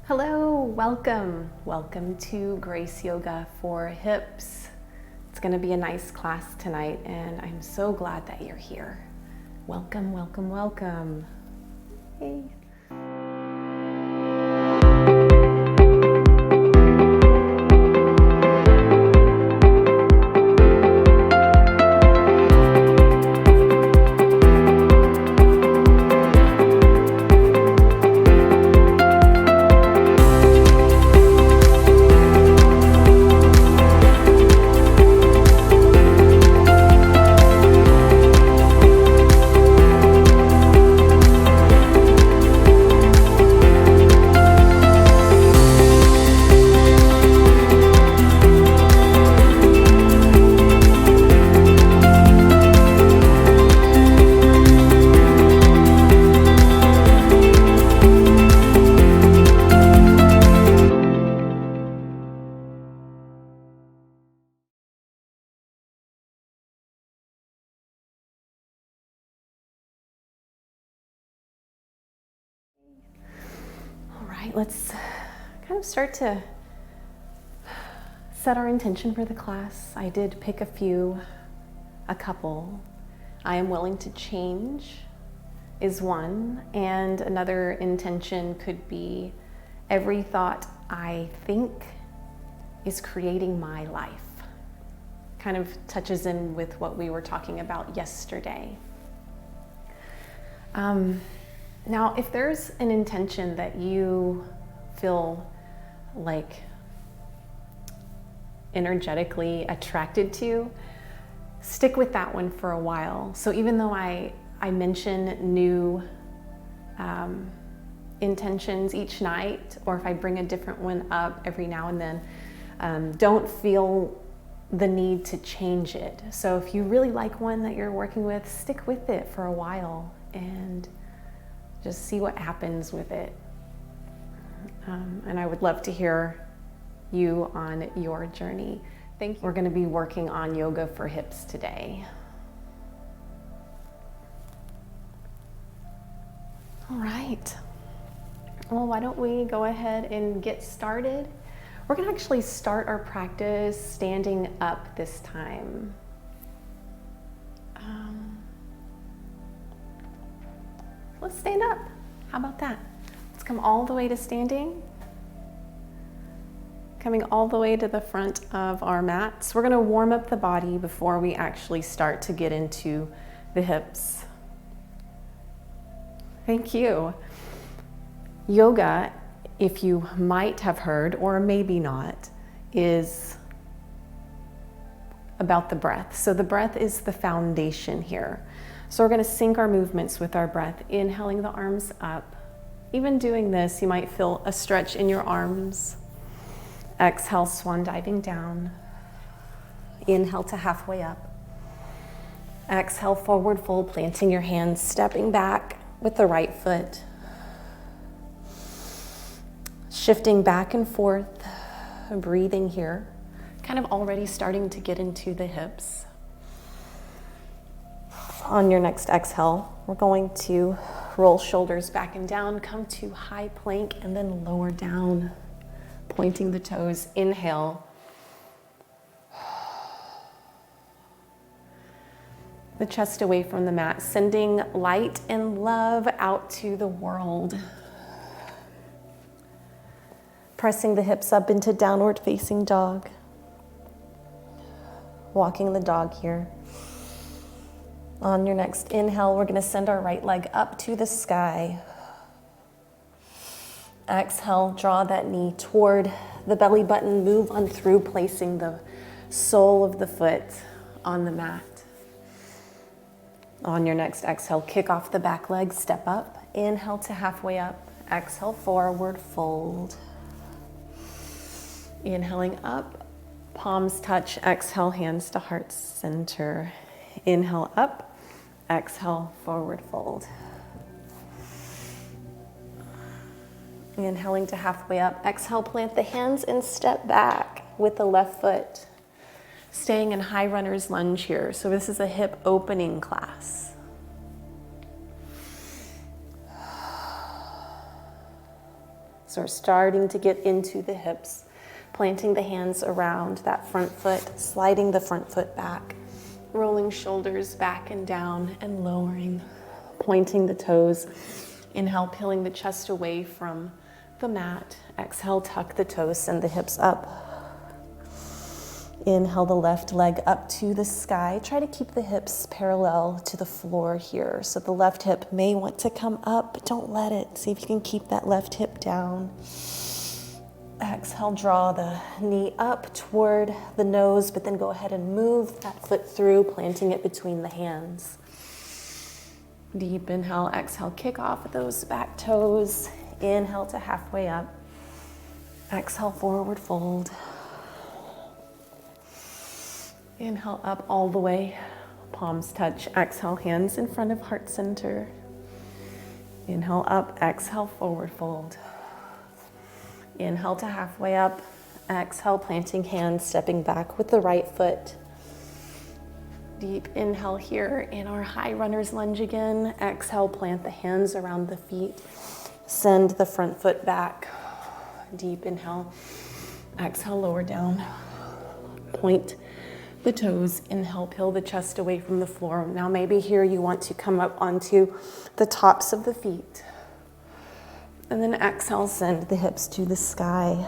Hello, welcome. Welcome to Grace Yoga for Hips. It's going to be a nice class tonight, and I'm so glad that you're here. Welcome, welcome, welcome. Hey. Let's kind of start to set our intention for the class. I did pick a couple. I am willing to change is one, and another intention could be every thought I think is creating my life. Kind of touches in with what we were talking about yesterday. Now, if there's an intention that you feel like energetically attracted to, stick with that one for a while. So even though I mention new intentions each night, or if I bring a different one up every now and then, don't feel the need to change it. So if you really like one that you're working with, stick with it for a while and just see what happens with it. And I would love to hear you on your journey. Thank you. We're going to be working on yoga for hips today. All right. Well, why don't we go ahead and get started? We're going to actually start our practice standing up this time. Let's stand up. How about that? Let's come all the way to standing. Coming all the way to the front of our mats. We're going to warm up the body before we actually start to get into the hips. Thank you. Yoga, if you might have heard, or maybe not, is about the breath. So the breath is the foundation here. So we're going to sync our movements with our breath, inhaling the arms up. Even doing this, you might feel a stretch in your arms. Exhale, swan diving down. Inhale to halfway up. Exhale, forward fold, planting your hands, stepping back with the right foot. Shifting back and forth, breathing here. Kind of already starting to get into the hips. On your next exhale, we're going to roll shoulders back and down, come to high plank, and then lower down, pointing the toes. Inhale. The chest away from the mat, sending light and love out to the world. Pressing the hips up into downward facing dog. Walking the dog here. On your next inhale, we're going to send our right leg up to the sky. Exhale, draw that knee toward the belly button, move on through, placing the sole of the foot on the mat. On your next exhale, kick off the back leg, step up. Inhale to halfway up. Exhale, forward fold. Inhaling up, palms touch. Exhale, hands to heart center. Inhale up. Exhale, forward fold. Inhaling to halfway up. Exhale, plant the hands and step back with the left foot. Staying in high runner's lunge here. So this is a hip opening class. So we're starting to get into the hips, planting the hands around that front foot, sliding the front foot back, rolling shoulders back and down and lowering, pointing the toes. Inhale, peeling the chest away from the mat. Exhale, tuck the toes, send the hips up. Inhale the left leg up to the sky. Try to keep the hips parallel to the floor here. So the left hip may want to come up, but don't let it. See if you can keep that left hip down. Exhale, draw the knee up toward the nose, but then go ahead and move that foot through, planting it between the hands. Deep inhale, exhale, kick off those back toes. Inhale to halfway up. Exhale, forward fold. Inhale up all the way. Palms touch. Exhale, hands in front of heart center. Inhale up, exhale, forward fold. Inhale to halfway up. Exhale, planting hands, stepping back with the right foot. Deep inhale here in our high runner's lunge again. Exhale, plant the hands around the feet. Send the front foot back. Deep inhale. Exhale, lower down. Point the toes. Inhale, peel the chest away from the floor. Now maybe here you want to come up onto the tops of the feet. And then exhale, send the hips to the sky.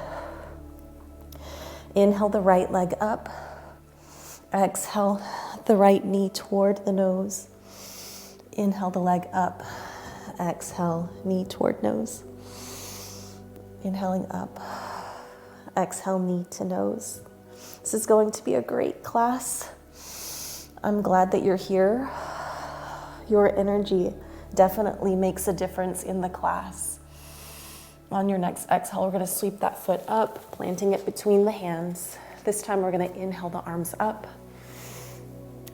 Inhale the right leg up. Exhale the right knee toward the nose. Inhale the leg up. Exhale, knee toward nose. Inhaling up. Exhale, knee to nose. This is going to be a great class. I'm glad that you're here. Your energy definitely makes a difference in the class. On your next exhale, we're going to sweep that foot up, planting it between the hands. This time we're going to inhale the arms up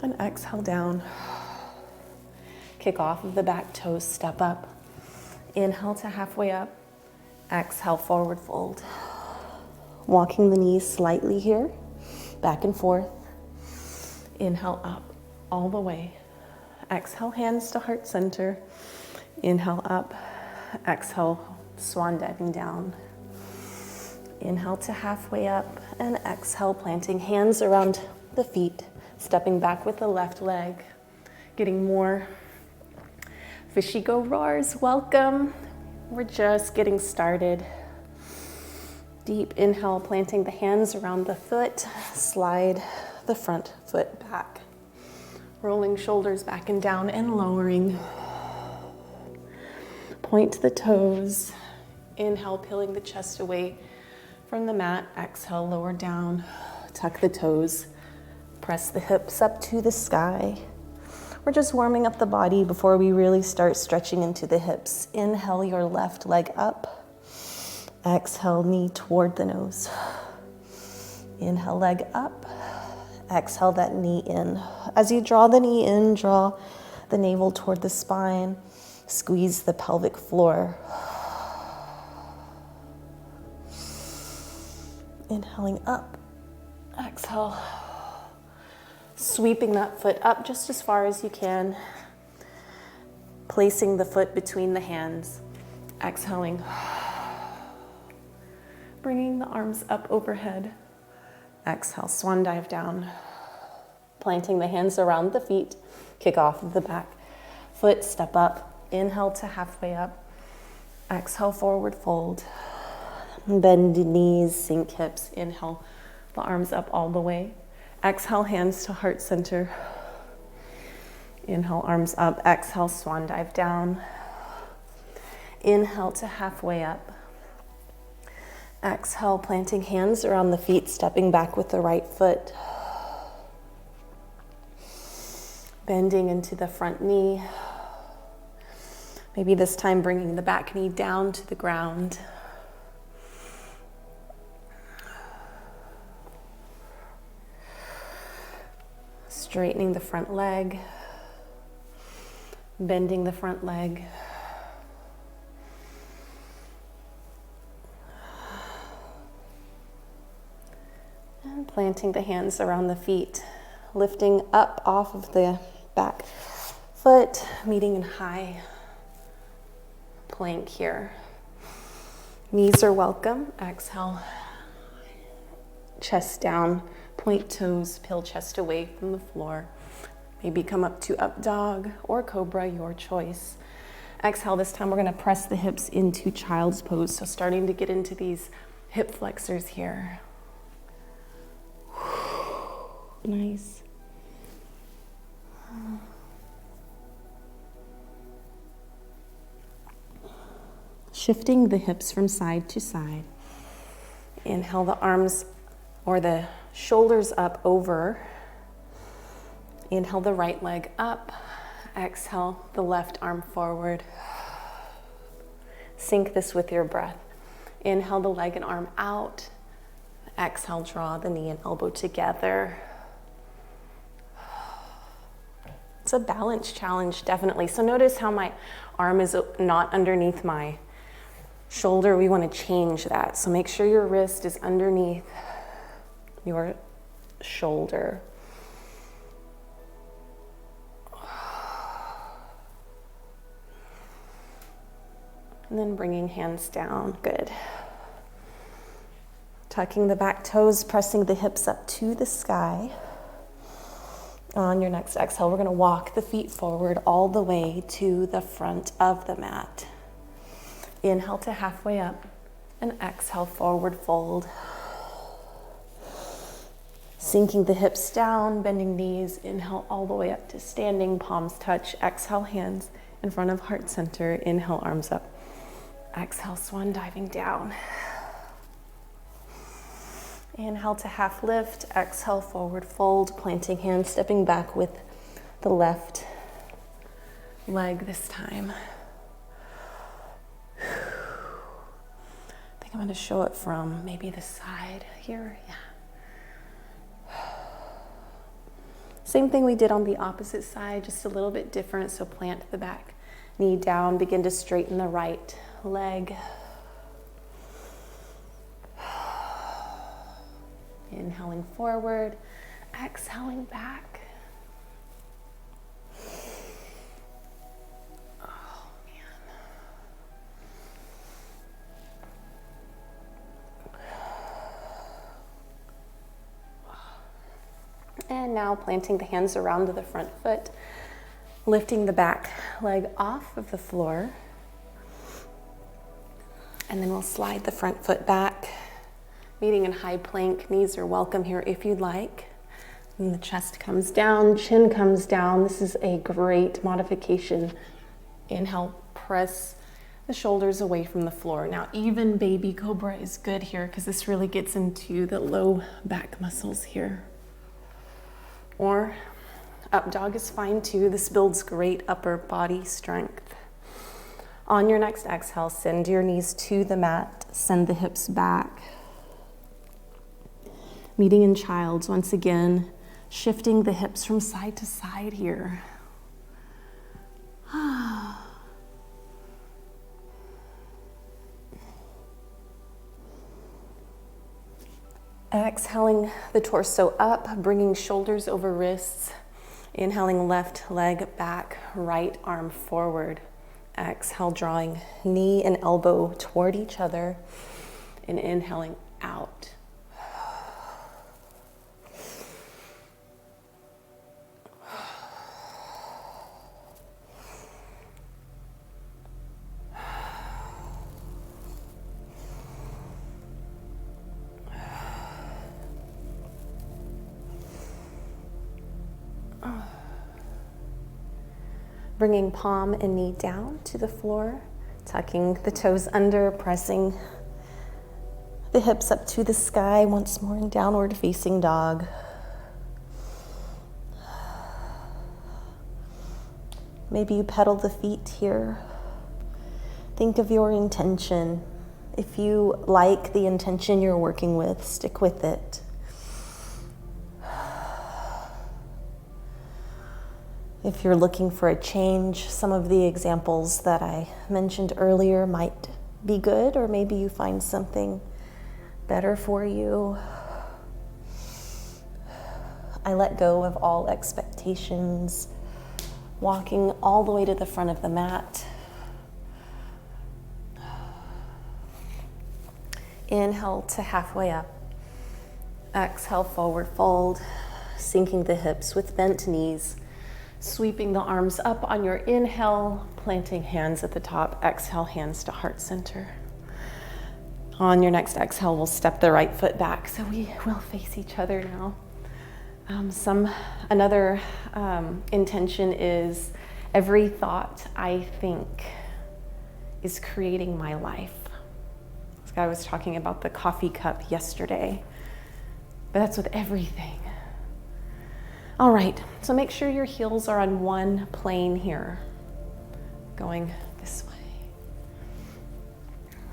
and exhale down. Kick off of the back toes, step up. Inhale to halfway up. Exhale, forward fold. Walking the knees slightly here, back and forth. Inhale up all the way. Exhale, hands to heart center. Inhale up. Exhale, swan diving down. Inhale to halfway up and exhale, planting hands around the feet, stepping back with the left leg, getting more fishy go roars. Welcome. We're just getting started. Deep inhale, planting the hands around the foot, slide the front foot back, rolling shoulders back and down and lowering. Point the toes. Inhale, peeling the chest away from the mat. Exhale, lower down. Tuck the toes. Press the hips up to the sky. We're just warming up the body before we really start stretching into the hips. Inhale your left leg up. Exhale, knee toward the nose. Inhale, leg up. Exhale that knee in. As you draw the knee in, draw the navel toward the spine. Squeeze the pelvic floor. Inhaling up. Exhale. Sweeping that foot up just as far as you can. Placing the foot between the hands. Exhaling. Bringing the arms up overhead. Exhale, swan dive down. Planting the hands around the feet. Kick off of the back foot, step up. Inhale to halfway up. Exhale, forward fold. Bend the knees, sink hips. Inhale, the arms up all the way. Exhale, hands to heart center. Inhale, arms up. Exhale, swan dive down. Inhale to halfway up. Exhale, planting hands around the feet, stepping back with the right foot. Bending into the front knee. Maybe this time bringing the back knee down to the ground. Straightening the front leg. Bending the front leg. And planting the hands around the feet. Lifting up off of the back foot, meeting in high plank here. Knees are welcome. Exhale. Chest down, point toes, peel chest away from the floor. Maybe come up to up dog or cobra, your choice. Exhale, this time we're gonna press the hips into child's pose. So starting to get into these hip flexors here. Nice. Shifting the hips from side to side. Inhale the arms or the shoulders up over. Inhale the right leg up. Exhale the left arm forward. Sync this with your breath. Inhale the leg and arm out. Exhale, draw the knee and elbow together. It's a balance challenge, definitely. So notice how my arm is not underneath my shoulder. We want to change that. So make sure your wrist is underneath your shoulder. And then bringing hands down. Good. Tucking the back toes, pressing the hips up to the sky. On your next exhale, we're going to walk the feet forward all the way to the front of the mat. Inhale to halfway up and exhale, forward fold. Sinking the hips down, bending knees. Inhale all the way up to standing, palms touch. Exhale, hands in front of heart center. Inhale, arms up. Exhale, swan diving down. Inhale to half lift. Exhale, forward fold. Planting hands, stepping back with the left leg this time. I think I'm going to show it from maybe the side here. Yeah. Same thing we did on the opposite side, just a little bit different. So plant the back knee down, begin to straighten the right leg. Inhaling forward, exhaling back. Oh, man. And now planting the hands around the front foot, lifting the back leg off of the floor. And then we'll slide the front foot back, meeting in high plank. Knees are welcome here if you'd like. And the chest comes down, chin comes down. This is a great modification. Inhale, press the shoulders away from the floor. Now, even baby cobra is good here because this really gets into the low back muscles here. Or up dog is fine too. This builds great upper body strength. On your next exhale, send your knees to the mat, send the hips back. Meeting in child's once again, shifting the hips from side to side here. Exhaling the torso up, bringing shoulders over wrists. Inhaling left leg back, right arm forward. Exhale, drawing knee and elbow toward each other, and inhaling out. Bringing palm and knee down to the floor, tucking the toes under, pressing the hips up to the sky once more in downward facing dog. Maybe you pedal the feet here. Think of your intention. If you like the intention you're working with, stick with it. If you're looking for a change, some of the examples that I mentioned earlier might be good, or maybe you find something better for you. I let go of all expectations, walking all the way to the front of the mat. Inhale to halfway up. Exhale, forward fold, sinking the hips with bent knees, sweeping the arms up on your inhale, planting hands at the top. Exhale, hands to heart center. On your next exhale, we'll step the right foot back so we will face each other now. Another intention is every thought I think is creating my life. This guy was talking about the coffee cup yesterday, but that's with everything. All right, so make sure your heels are on one plane here, going this way.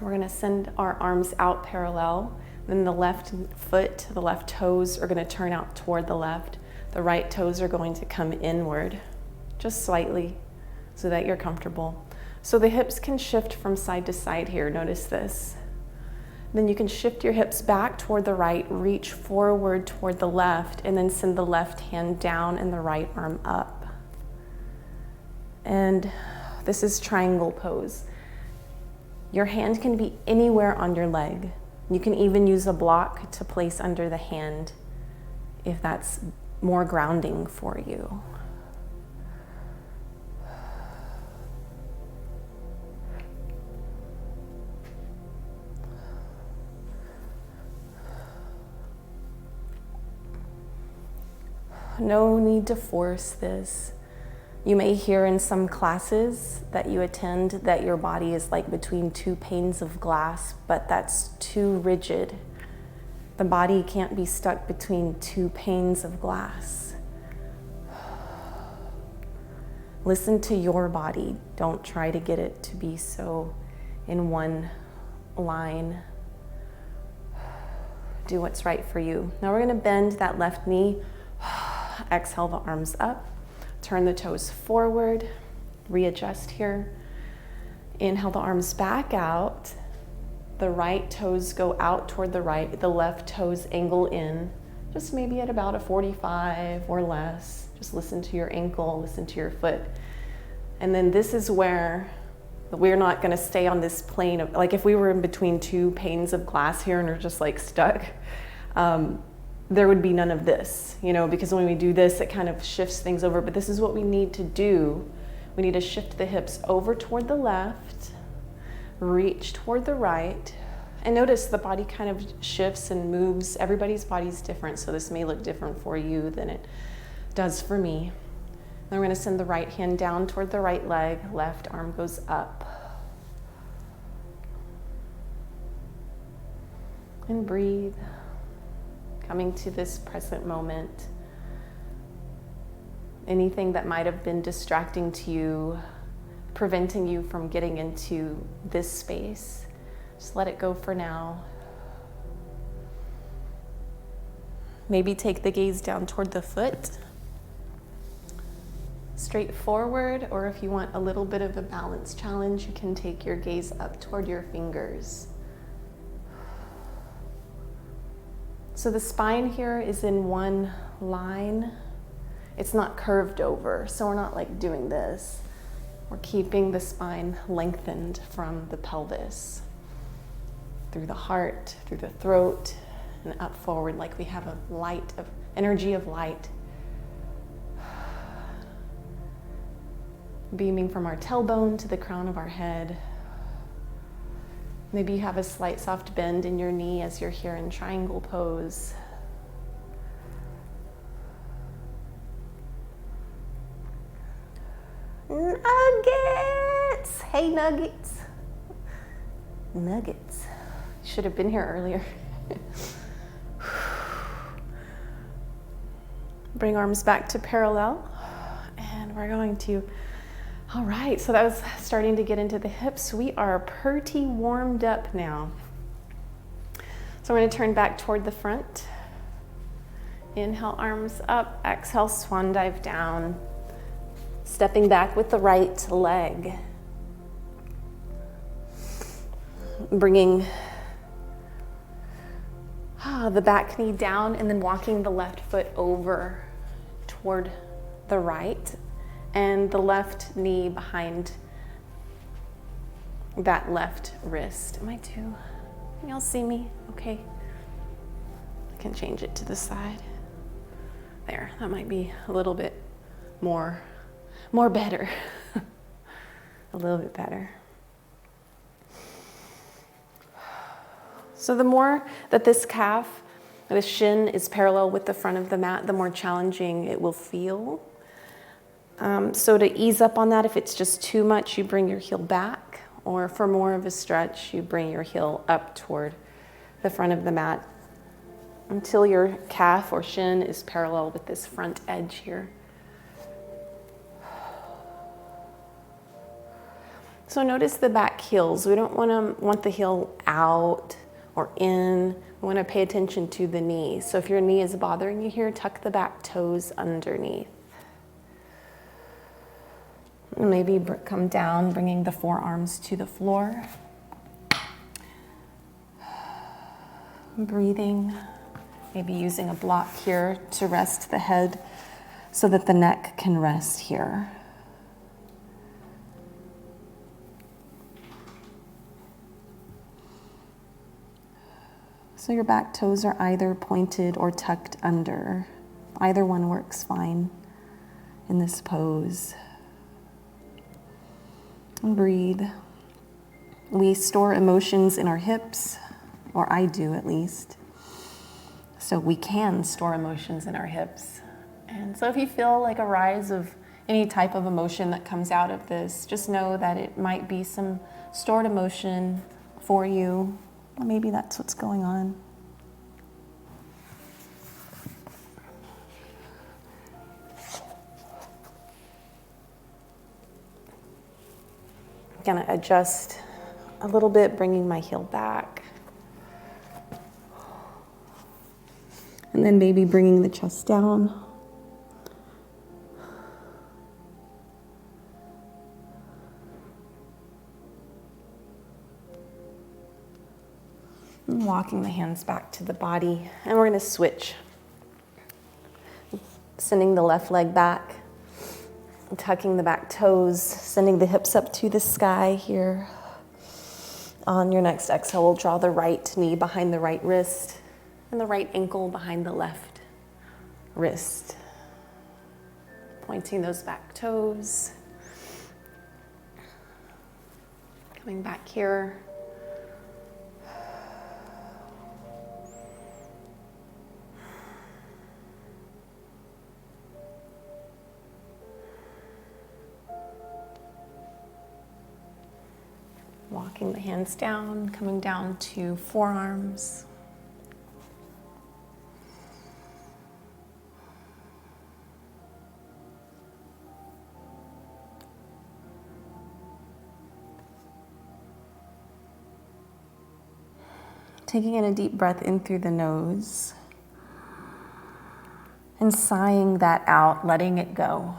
We're gonna send our arms out parallel. Then the left foot, the left toes are gonna turn out toward the left. The right toes are going to come inward, just slightly, so that you're comfortable. So the hips can shift from side to side here, notice this. Then you can shift your hips back toward the right, reach forward toward the left, and then send the left hand down and the right arm up. And this is triangle pose. Your hand can be anywhere on your leg. You can even use a block to place under the hand if that's more grounding for you. No need to force this. You may hear in some classes that you attend that your body is like between two panes of glass, but that's too rigid. The body can't be stuck between two panes of glass. Listen to your body. Don't try to get it to be so in one line. Do what's right for you. Now we're gonna bend that left knee. Exhale the arms up, turn the toes forward, readjust here. Inhale the arms back out. The right toes go out toward the right, the left toes angle in, just maybe at about a 45 or less. Just listen to your ankle, listen to your foot. And then this is where we're not gonna stay on this plane of, like if we were in between two panes of glass here and are just like stuck, there would be none of this, because when we do this, it kind of shifts things over. But this is what we need to do. We need to shift the hips over toward the left, reach toward the right, and notice the body kind of shifts and moves. Everybody's body's different, so this may look different for you than it does for me. Then we're going to send the right hand down toward the right leg, left arm goes up. And breathe. Coming to this present moment. Anything that might have been distracting to you, preventing you from getting into this space, just let it go for now. Maybe take the gaze down toward the foot, straight forward, or if you want a little bit of a balance challenge, you can take your gaze up toward your fingers. So the spine here is in one line. It's not curved over, so we're not like doing this. We're keeping the spine lengthened from the pelvis, through the heart, through the throat, and up forward like we have a light of energy of light beaming from our tailbone to the crown of our head. Maybe you have a slight soft bend in your knee as you're here in triangle pose. Nuggets! Hey, nuggets. Nuggets. Should have been here earlier. Bring arms back to parallel. And we're going to, all right, so that was starting to get into the hips. We are pretty warmed up now. So we're going to turn back toward the front. Inhale, arms up. Exhale, swan dive down. Stepping back with the right leg. Bringing the back knee down and then walking the left foot over toward the right and the left knee behind that left wrist. Am I too? Y'all see me? Okay. I can change it to the side. There, that might be a little bit more better. A little bit better. So the more that this calf, this shin is parallel with the front of the mat, the more challenging it will feel. So to ease up on that, if it's just too much, you bring your heel back, or for more of a stretch, you bring your heel up toward the front of the mat until your calf or shin is parallel with this front edge here. So notice the back heels. We don't want the heel out or in. We want to pay attention to the knee. So if your knee is bothering you here, tuck the back toes underneath. And maybe come down, bringing the forearms to the floor. Breathing, maybe using a block here to rest the head so that the neck can rest here. So your back toes are either pointed or tucked under. Either one works fine in this pose. And breathe. We store emotions in our hips, or I do at least. So we can store emotions in our hips. And so if you feel like a rise of any type of emotion that comes out of this, just know that it might be some stored emotion for you. Or maybe that's what's going on. I'm gonna adjust a little bit, bringing my heel back. And then maybe bringing the chest down. And walking the hands back to the body. And we're gonna switch. Sending the left leg back. Tucking the back toes, sending the hips up to the sky here. On your next exhale, we'll draw the right knee behind the right wrist and the right ankle behind the left wrist. Pointing those back toes. Coming back here. Walking the hands down, coming down to forearms. Taking in a deep breath in through the nose and sighing that out, letting it go.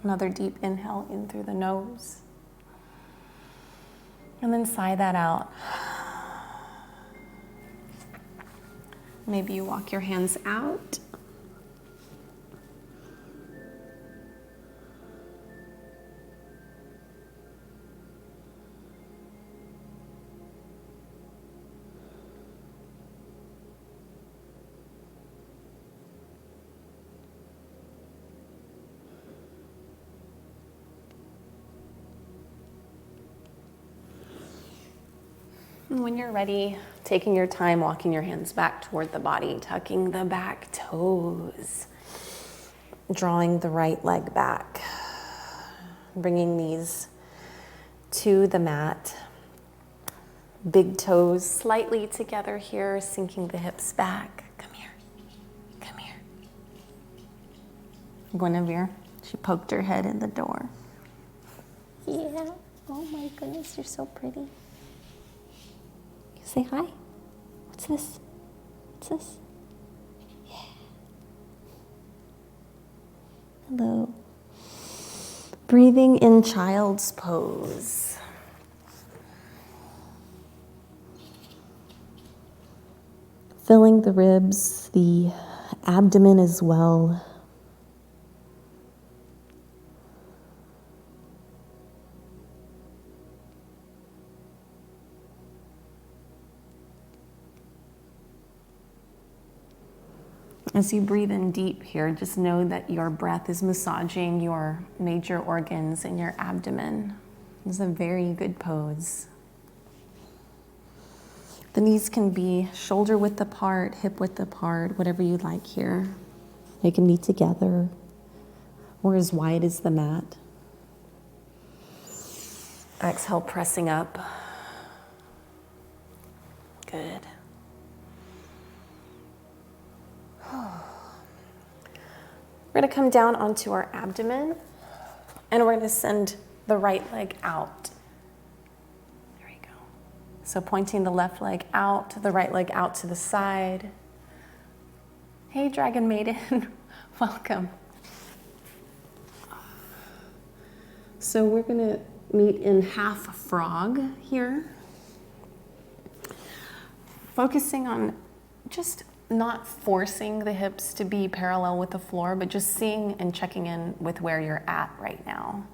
Another deep inhale in through the nose. And then sigh that out. Maybe you walk your hands out. And when you're ready, taking your time, walking your hands back toward the body, tucking the back toes, drawing the right leg back, bringing these to the mat. Big toes slightly together here, sinking the hips back. Come here, come here. Guinevere, she poked her head in the door. Yeah, oh my goodness, you're so pretty. Say hi. What's this? What's this? Yeah. Hello. Breathing in child's pose. Filling the ribs, the abdomen as well. As you breathe in deep here, just know that your breath is massaging your major organs in your abdomen. This is a very good pose. The knees can be shoulder width apart, hip width apart, whatever you like here. They can be together or as wide as the mat. Exhale, pressing up. Good. We're going to come down onto our abdomen, and we're going to send the right leg out. There we go. So pointing the left leg out, the right leg out to the side. Hey, Dragon Maiden, welcome. So we're going to meet in half frog here, focusing on just not forcing the hips to be parallel with the floor, but just seeing and checking in with where you're at right now.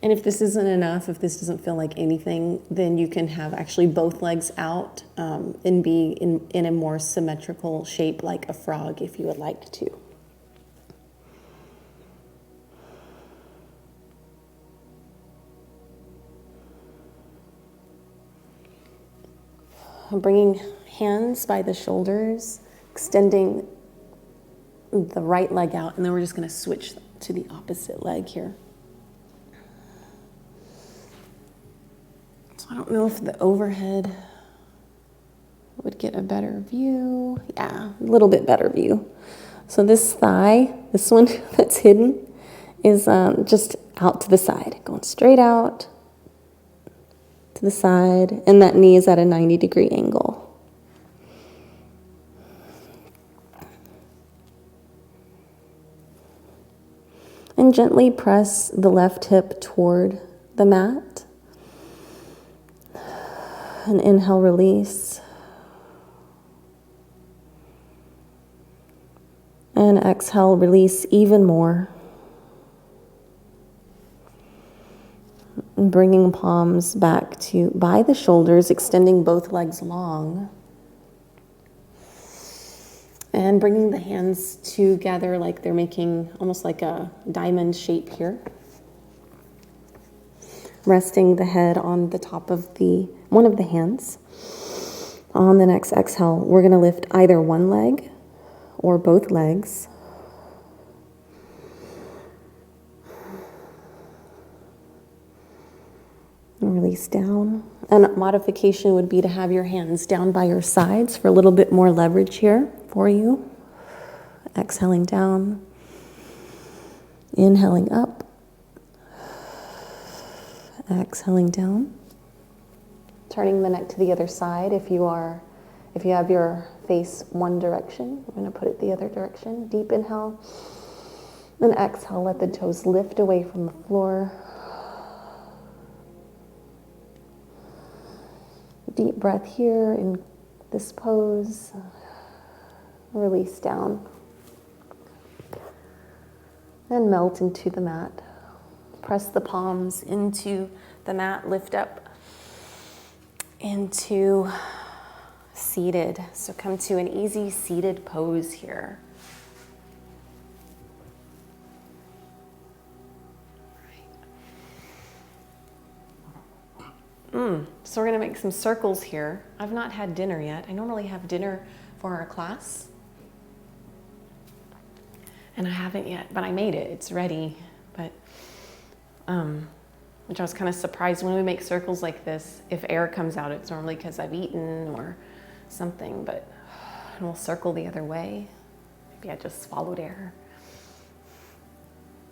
And if this isn't enough, if this doesn't feel like anything, then you can have actually both legs out and be in a more symmetrical shape like a frog if you would like to. Bringing hands by the shoulders, extending the right leg out, and then we're just going to switch to the opposite leg here. So I don't know if the overhead would get a better view. Yeah, a little bit better view. So this thigh, this one that's hidden, is just out to the side, going straight out to the side, and that knee is at a 90-degree angle. And gently press the left hip toward the mat. And inhale, release. And exhale, release even more. Bringing palms back to by the shoulders, extending both legs long. And bringing the hands together like they're making almost like a diamond shape here. Resting the head on the top of one of the hands. On the next exhale, we're going to lift either one leg or both legs. And release down. And modification would be to have your hands down by your sides for a little bit more leverage here for you. Exhaling down. Inhaling up. Exhaling down. Turning the neck to the other side. If you have your face one direction, we're going to put it the other direction. Deep inhale. Then exhale, let the toes lift away from the floor. Deep breath here in this pose. Release down. And melt into the mat. Press the palms into the mat, lift up into seated. So come to an easy seated pose here. So we're going to make some circles here. I've not had dinner yet. I normally have dinner for our class. And I haven't yet, but I made it. It's ready. But, which I was kind of surprised when we make circles like this. If air comes out, it's normally because I've eaten or something, but we'll circle the other way. Maybe I just swallowed air.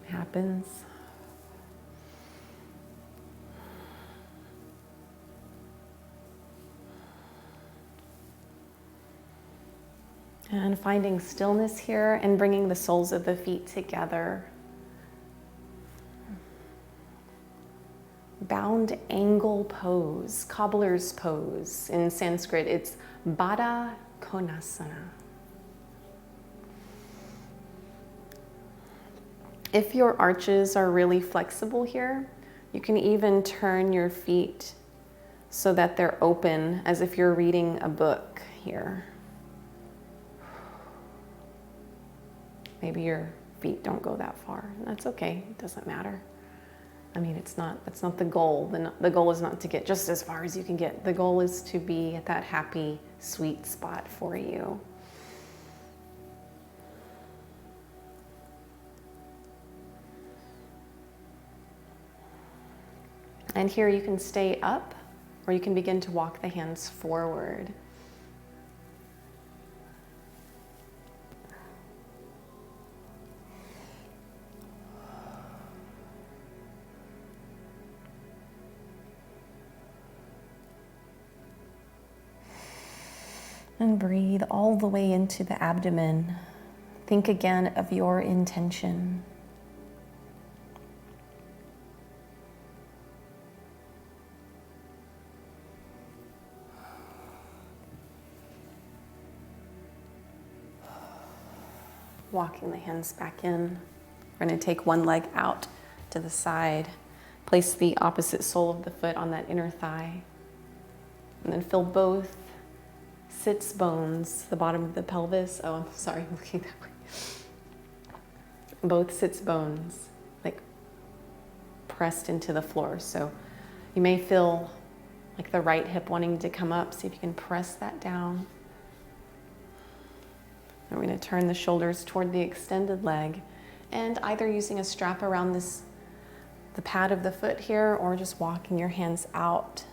It happens. And finding stillness here and bringing the soles of the feet together. Bound angle pose, cobbler's pose. In Sanskrit, it's Baddha Konasana. If your arches are really flexible here, you can even turn your feet so that they're open as if you're reading a book here. Maybe your feet don't go that far. That's okay, it doesn't matter. I mean, that's not the goal. The goal is not to get just as far as you can get. The goal is to be at that happy, sweet spot for you. And here you can stay up, or you can begin to walk the hands forward. And breathe all the way into the abdomen. Think again of your intention. Walking the hands back in. We're going to take one leg out to the side. Place the opposite sole of the foot on that inner thigh. And then fill both sits bones, the bottom of the pelvis. Oh, I'm sorry, I'm looking that way. Both sits bones, like pressed into the floor. So you may feel like the right hip wanting to come up. See if you can press that down. And we're going to turn the shoulders toward the extended leg, and either using a strap around the pad of the foot here, or just walking your hands out.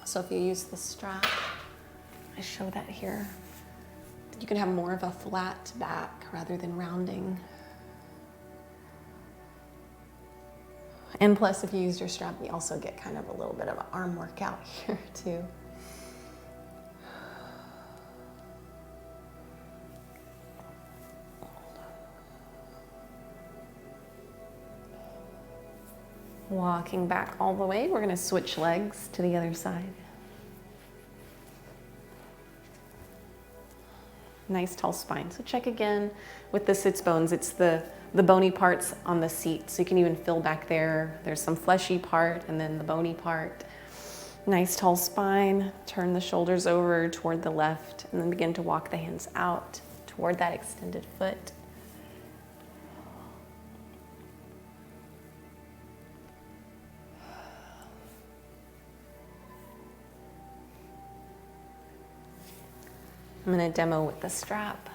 So if you use the strap, I show that here, you can have more of a flat back rather than rounding. And plus, if you use your strap, you also get kind of a little bit of an arm workout here too. Walking back all the way, we're going to switch legs to the other side. Nice tall spine. So check again with the sits bones. It's the bony parts on the seat. So you can even feel back there. There's some fleshy part and then the bony part. Nice tall spine. Turn the shoulders over toward the left and then begin to walk the hands out toward that extended foot. I'm going to demo with the strap.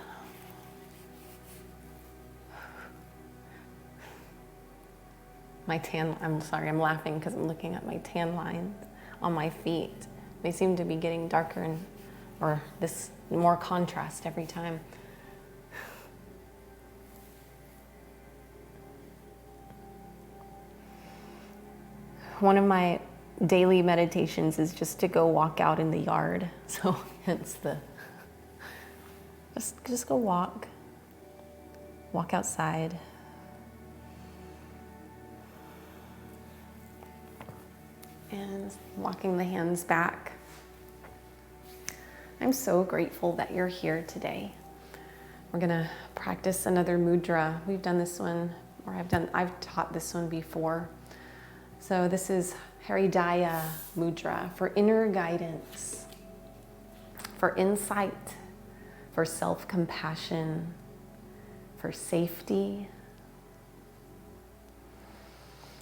I'm sorry, I'm laughing because I'm looking at my tan lines on my feet. They seem to be getting darker or this more contrast every time. One of my daily meditations is just to go walk out in the yard. So hence just go walk outside. And walking the hands back. I'm so grateful that you're here today. We're gonna practice another mudra. We've done this one, or I've taught this one before. So this is Hridaya mudra for inner guidance, for insight, for self-compassion, for safety.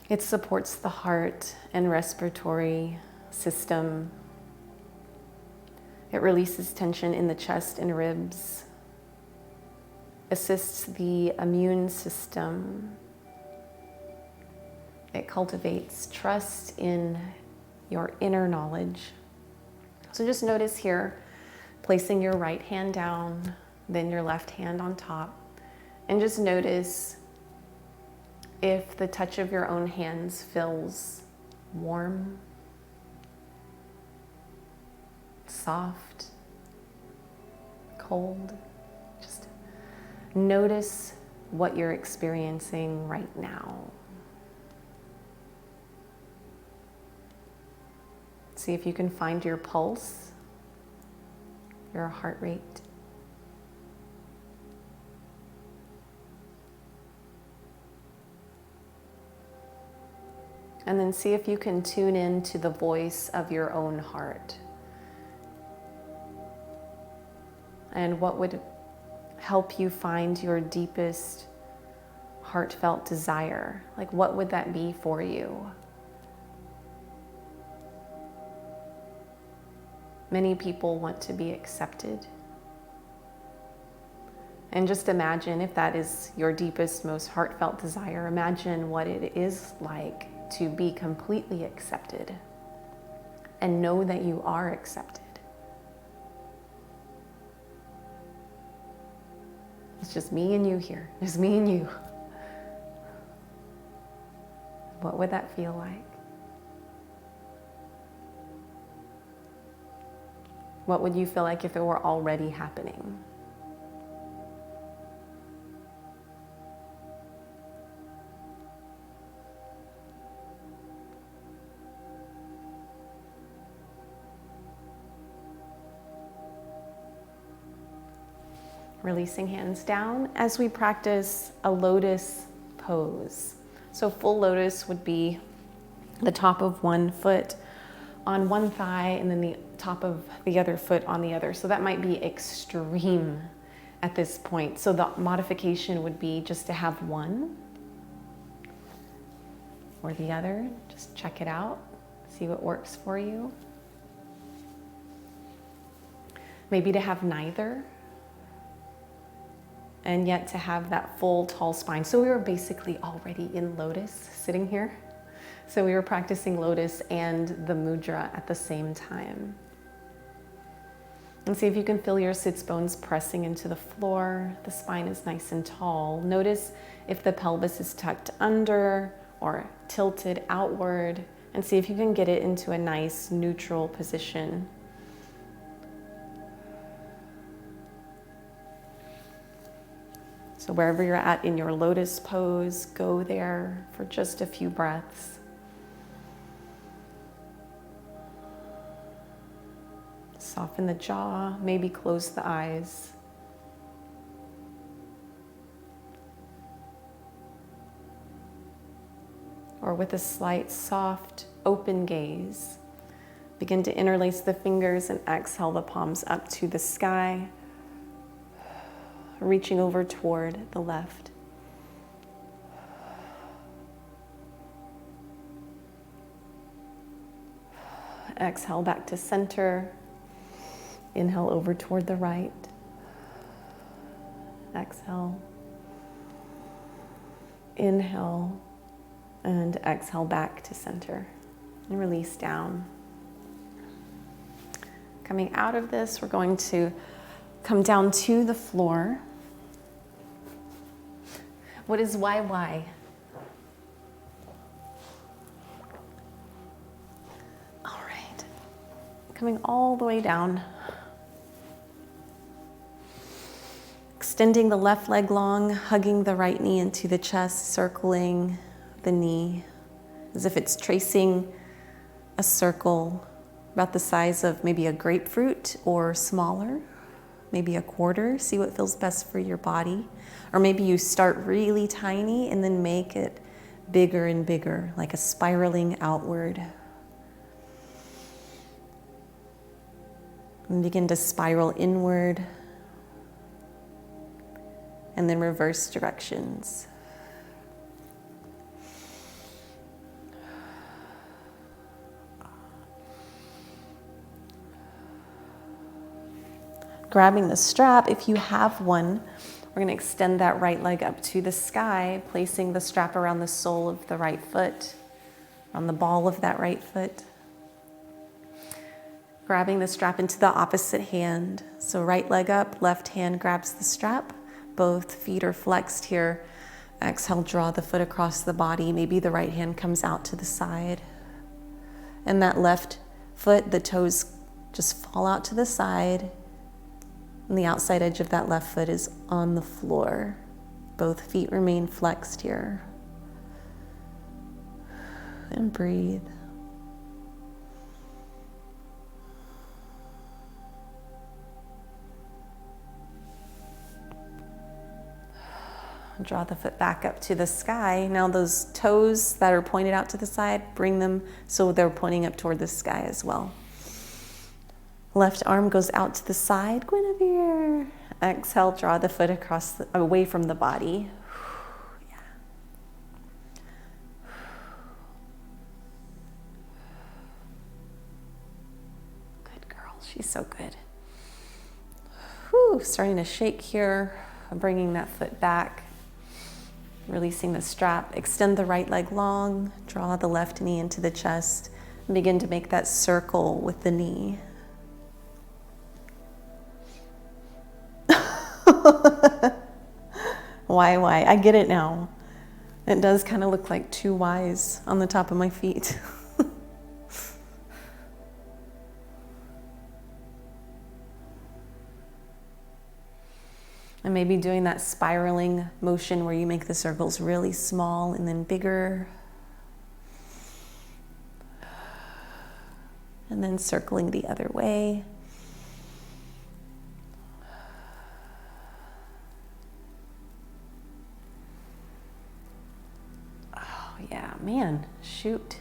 It supports the heart and respiratory system. It releases tension in the chest and ribs, assists the immune system. It cultivates trust in your inner knowledge. So just notice here, placing your right hand down, then your left hand on top, and just notice if the touch of your own hands feels warm, soft, cold. Just notice what you're experiencing right now. See if you can find your pulse, your heart rate. And then see if you can tune in to the voice of your own heart. And what would help you find your deepest heartfelt desire? Like, what would that be for you? Many people want to be accepted. And just imagine if that is your deepest, most heartfelt desire. Imagine what it is like to be completely accepted and know that you are accepted. It's just me and you here. Just me and you. What would that feel like? What would you feel like if it were already happening? Releasing hands down as we practice a lotus pose. So full lotus would be the top of one foot on one thigh and then the top of the other foot on the other. So that might be extreme at this point. So the modification would be just to have one or the other. Just check it out, see what works for you. Maybe to have neither, and yet to have that full tall spine. So we were basically already in lotus sitting here. So we were practicing lotus and the mudra at the same time. And see if you can feel your sits bones pressing into the floor. The spine is nice and tall. Notice if the pelvis is tucked under or tilted outward, and see if you can get it into a nice neutral position. So wherever you're at in your lotus pose, go there for just a few breaths. Soften the jaw, maybe close the eyes. Or with a slight, soft, open gaze, begin to interlace the fingers and exhale the palms up to the sky, reaching over toward the left. Exhale back to center. Inhale over toward the right. Exhale. Inhale and exhale back to center. And release down. Coming out of this, we're going to come down to the floor. What is why? All right. Coming all the way down. Extending the left leg long, hugging the right knee into the chest, circling the knee as if it's tracing a circle about the size of maybe a grapefruit or smaller, maybe a quarter. See what feels best for your body. Or maybe you start really tiny and then make it bigger and bigger, like a spiraling outward. And begin to spiral inward. And then reverse directions. Grabbing the strap, if you have one, we're going to extend that right leg up to the sky, placing the strap around the sole of the right foot, on the ball of that right foot. Grabbing the strap into the opposite hand. So right leg up, left hand grabs the strap. Both feet are flexed here. Exhale, draw the foot across the body. Maybe the right hand comes out to the side. And that left foot, the toes just fall out to the side. And the outside edge of that left foot is on the floor. Both feet remain flexed here. And breathe. Draw the foot back up to the sky. Now those toes that are pointed out to the side, bring them so they're pointing up toward the sky as well. Left arm goes out to the side, Guinevere. Exhale, draw the foot away from the body. Yeah. Good girl, she's so good. Whew, starting to shake here, bringing that foot back, releasing the strap. Extend the right leg long, draw the left knee into the chest, and begin to make that circle with the knee. Why? I get it now. It does kind of look like two Ys on the top of my feet. And maybe doing that spiraling motion where you make the circles really small and then bigger. And then circling the other way. Yeah, man, shoot.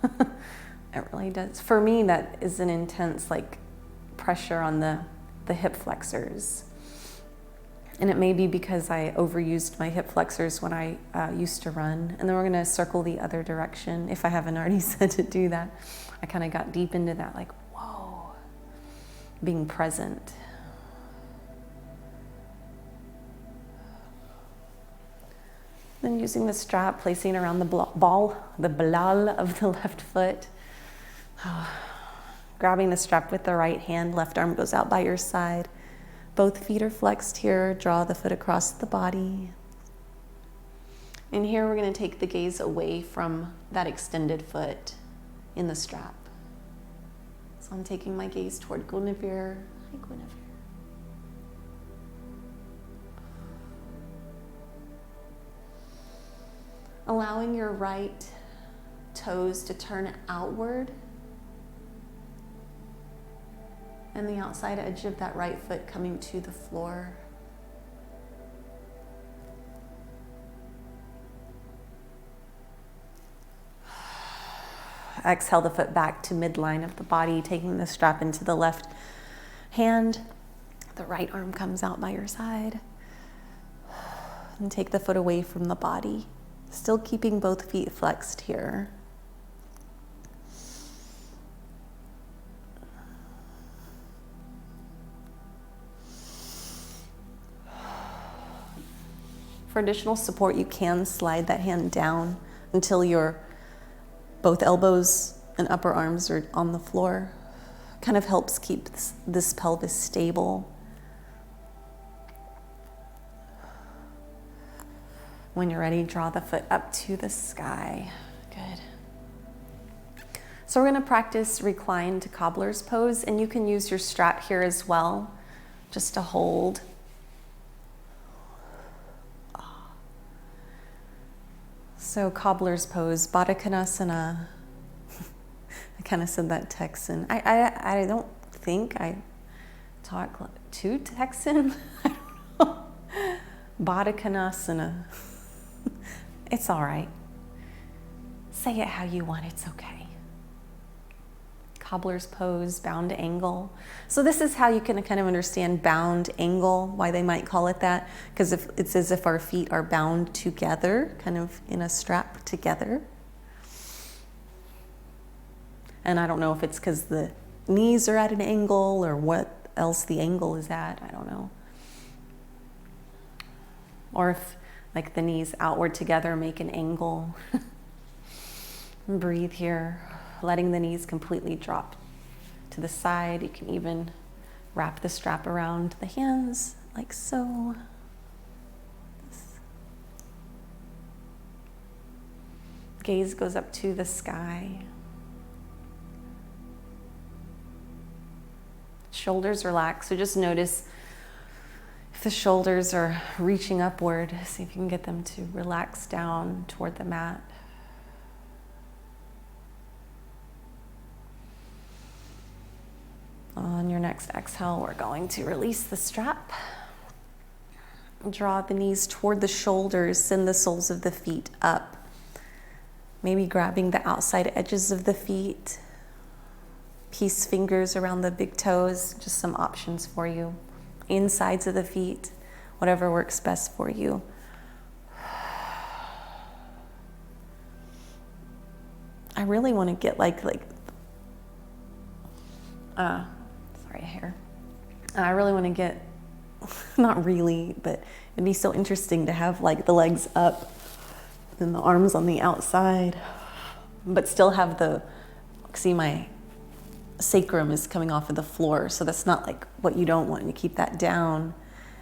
It really does. For me, that is an intense pressure on the hip flexors. And it may be because I overused my hip flexors when I used to run. And then we're gonna circle the other direction. If I haven't already said to do that, I kind of got deep into that, whoa, being present. Then using the strap, placing it around the balal of the left foot. Grabbing the strap with the right hand, left arm goes out by your side. Both feet are flexed here. Draw the foot across the body. And here we're going to take the gaze away from that extended foot in the strap. So I'm taking my gaze toward Guinevere. Hi, Guinevere. Allowing your right toes to turn outward. And the outside edge of that right foot coming to the floor. Exhale the foot back to midline of the body, taking the strap into the left hand. The right arm comes out by your side. And take the foot away from the body. Still keeping both feet flexed here. For additional support, you can slide that hand down until your both elbows and upper arms are on the floor. Kind of helps keep this pelvis stable. When you're ready, draw the foot up to the sky. Good. So we're going to practice reclined cobbler's pose, and you can use your strap here as well, just to hold. So cobbler's pose, Baddha Konasana. I kind of said that Texan. I don't think I talk too Texan. I don't know. Baddha Konasana. It's all right. Say it how you want, it's okay. Cobbler's pose, bound angle. So this is how you can kind of understand bound angle, why they might call it that, because it's as if our feet are bound together, kind of in a strap together. And I don't know if it's because the knees are at an angle or what else the angle is at, I don't know. Or if the knees outward together make an angle. Breathe here, letting the knees completely drop to the side. You can even wrap the strap around the hands like so. Gaze goes up to the sky. Shoulders relax, so just notice if the shoulders are reaching upward, see if you can get them to relax down toward the mat. On your next exhale, we're going to release the strap. Draw the knees toward the shoulders, send the soles of the feet up. Maybe grabbing the outside edges of the feet. Peace fingers around the big toes, just some options for you. Insides of the feet, whatever works best for you. I really want to get sorry, hair. I really want to get, not really, but it'd be so interesting to have like the legs up and the arms on the outside, but still have see my sacrum is coming off of the floor, so that's not like what you don't want. You keep that down,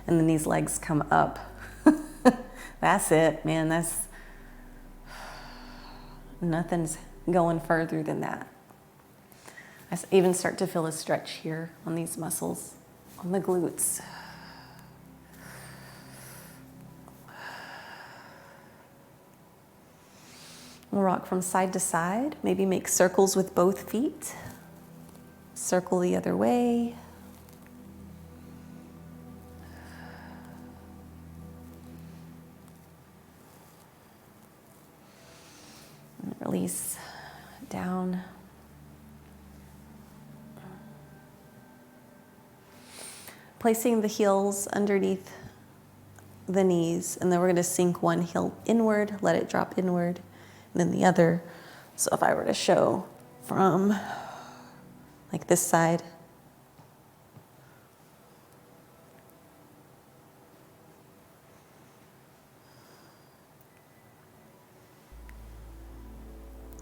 and then these legs come up. That's it, man. Nothing's going further than that. I even start to feel a stretch here on these muscles, on the glutes. We'll rock from side to side. Maybe make circles with both feet. Circle the other way. And release down. Placing the heels underneath the knees, and then we're going to sink one heel inward, let it drop inward, and then the other. So if I were to show from like this side,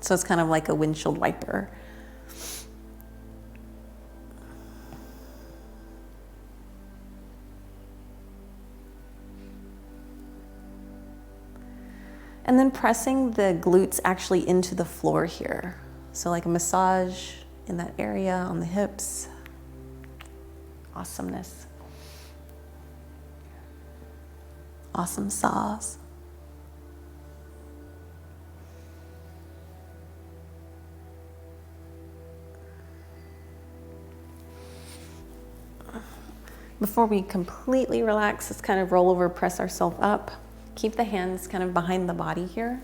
so it's kind of like a windshield wiper. And then pressing the glutes actually into the floor here. So like a massage in that area on the hips. Awesomeness. Awesome sauce. Before we completely relax, let's kind of roll over, press ourselves up. Keep the hands kind of behind the body here.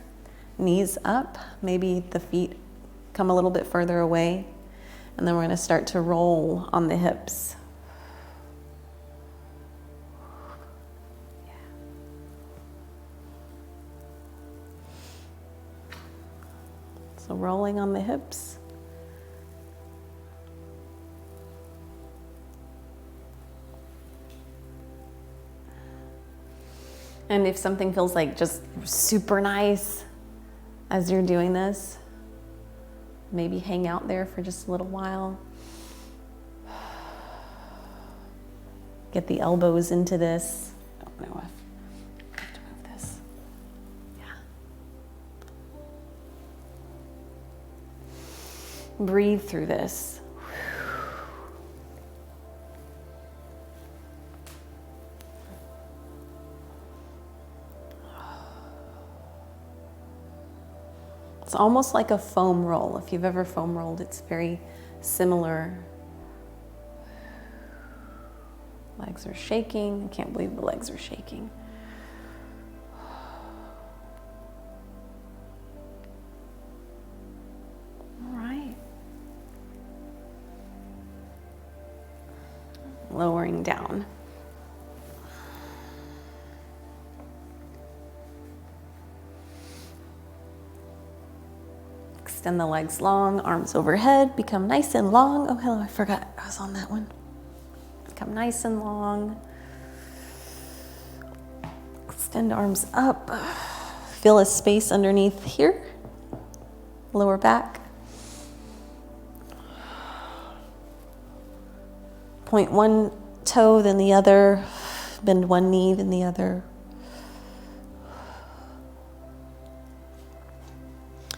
Knees up, maybe the feet come a little bit further away. And then we're going to start to roll on the hips. So rolling on the hips. And if something feels like just super nice as you're doing this, maybe hang out there for just a little while. Get the elbows into this. I don't know if I have to move this. Yeah. Breathe through this. It's almost like a foam roll. If you've ever foam rolled, it's very similar. Legs are shaking. I can't believe the legs are shaking. All right. Lowering down. Extend the legs long, arms overhead, become nice and long. Oh, hello, I forgot I was on that one. Become nice and long. Extend arms up. Feel a space underneath here. Lower back. Point one toe, then the other. Bend one knee, then the other.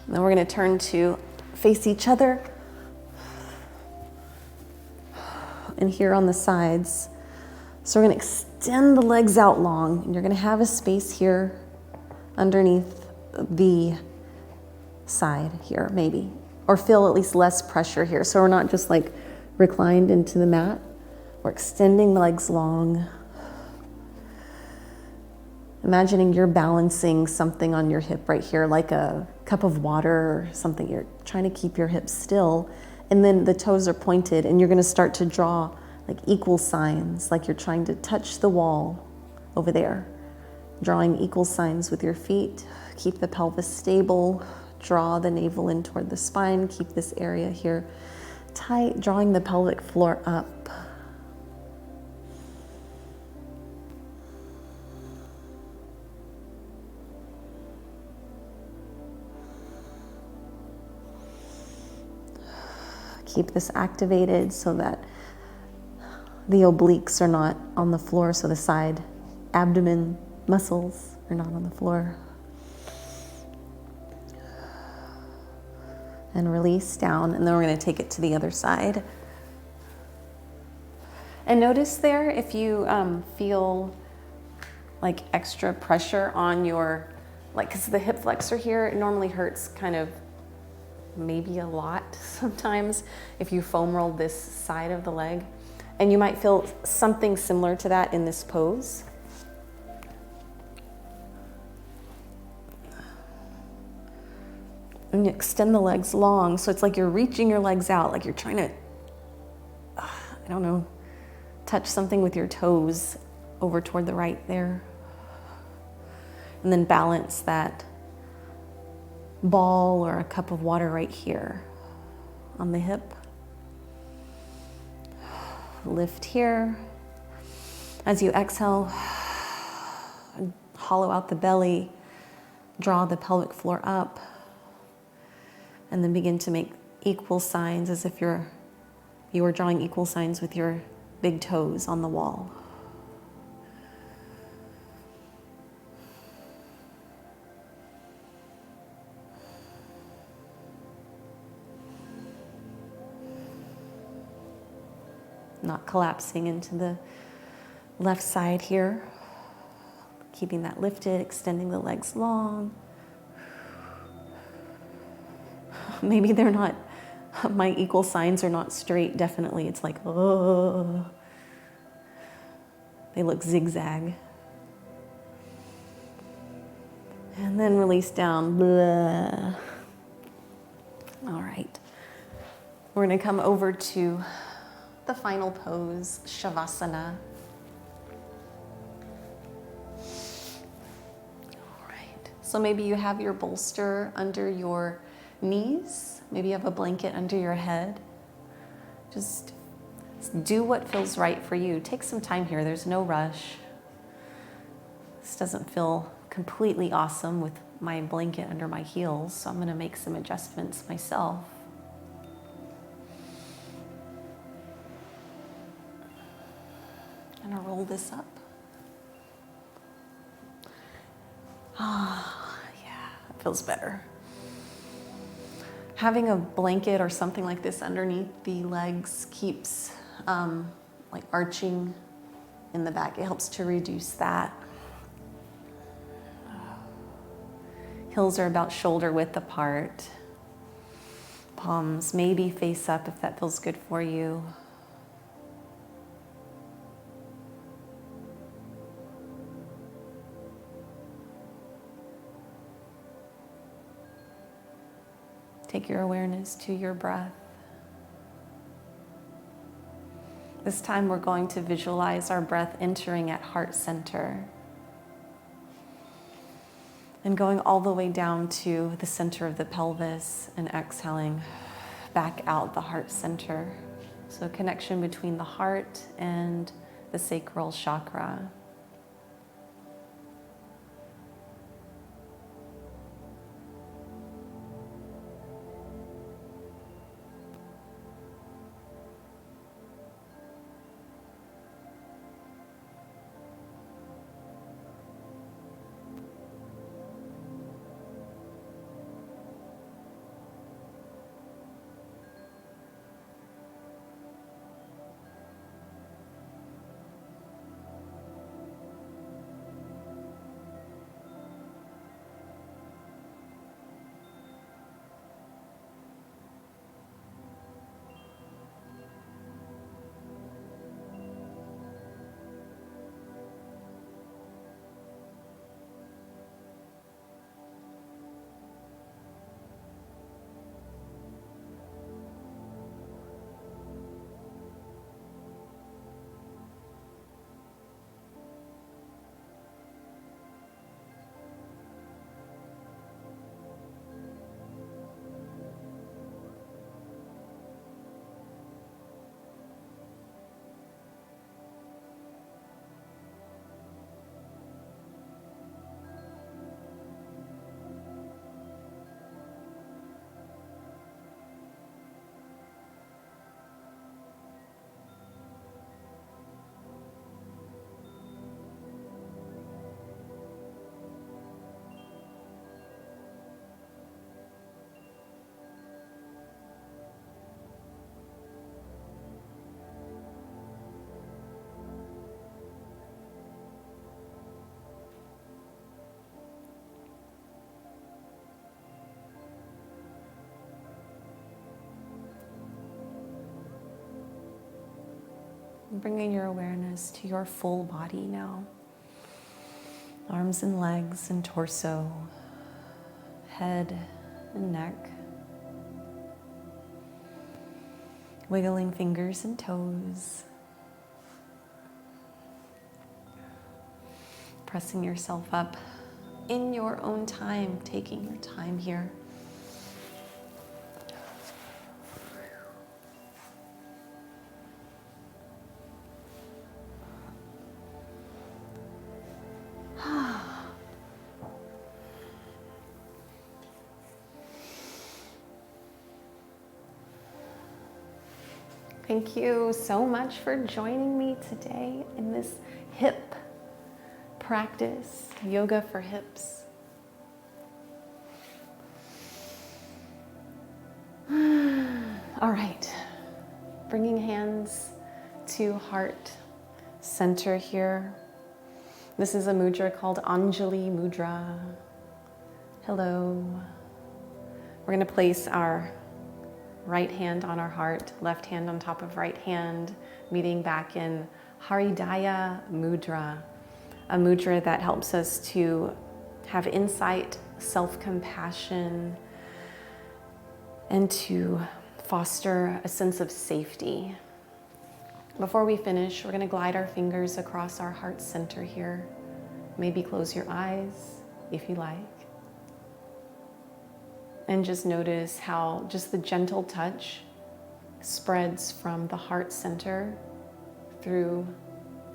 And then we're going to turn to face each other. And here on the sides. So we're going to extend the legs out long. And you're going to have a space here underneath the side here, maybe. Or feel at least less pressure here. So we're not just like reclined into the mat. We're extending the legs long. imagining you're balancing something on your hip right here, like a cup of water or something. You're trying to keep your hips still, and then the toes are pointed, and you're going to start to draw like equal signs, like you're trying to touch the wall over there. Drawing equal signs with your feet. Keep the pelvis stable. Draw the navel in toward the spine. Keep this area here tight. Drawing the pelvic floor up. Keep this activated so that the obliques are not on the floor, so the side abdomen muscles are not on the floor. And release down, and then we're going to take it to the other side. And notice there if you feel like extra pressure on your, like, because the hip flexor here, it normally hurts kind of maybe a lot sometimes if you foam roll this side of the leg. And you might feel something similar to that in this pose. And you extend the legs long, so it's like you're reaching your legs out, like you're trying to, I don't know, touch something with your toes over toward the right there. And then balance that ball or a cup of water right here on the hip. Lift here. As you exhale, hollow out the belly, draw the pelvic floor up, and then begin to make equal signs as if you were drawing equal signs with your big toes on the wall. Not collapsing into the left side here. Keeping that lifted, extending the legs long. Maybe they're not, my equal signs are not straight, definitely. It's like, oh. They look zigzag. And then release down. Blah. All right. We're going to come over to the final pose, Shavasana. All right. So maybe you have your bolster under your knees. Maybe you have a blanket under your head. Just do what feels right for you. Take some time here. There's no rush. This doesn't feel completely awesome with my blanket under my heels, so I'm going to make some adjustments myself. I'm going to roll this up. Ah, yeah, it feels better. Having a blanket or something like this underneath the legs keeps like arching in the back. It helps to reduce that. Heels are about shoulder width apart. Palms maybe face up if that feels good for you. Take your awareness to your breath. This time we're going to visualize our breath entering at heart center and going all the way down to the center of the pelvis and exhaling back out the heart center. So a connection between the heart and the sacral chakra. Bringing your awareness to your full body now. Arms and legs and torso, head and neck. Wiggling fingers and toes. Pressing yourself up in your own time, taking your time here. Thank you so much for joining me today in this hip practice, yoga for hips. All right, bringing hands to heart center here. This is a mudra called Anjali Mudra. Hello. We're going to place our right hand on our heart, left hand on top of right hand, meeting back in Haridaya Mudra, a mudra that helps us to have insight, self-compassion, and to foster a sense of safety. Before we finish, we're going to glide our fingers across our heart center here. Maybe close your eyes if you like. And just notice how just the gentle touch spreads from the heart center through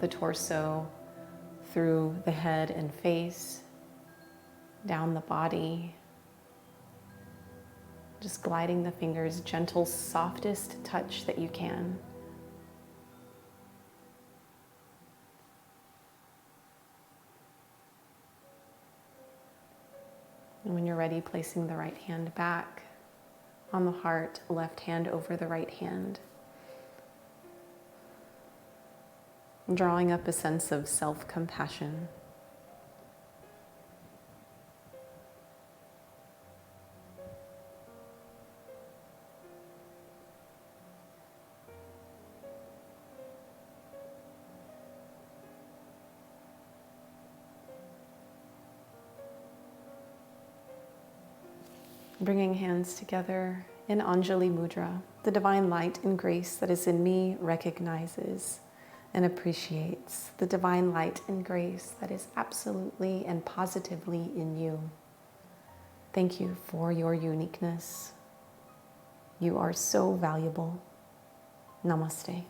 the torso, through the head and face, down the body. Just gliding the fingers, gentle, softest touch that you can. And when you're ready, placing the right hand back on the heart, left hand over the right hand. Drawing up a sense of self-compassion. Bringing hands together in Anjali Mudra, the divine light and grace that is in me recognizes and appreciates the divine light and grace that is absolutely and positively in you. Thank you for your uniqueness. You are so valuable. Namaste.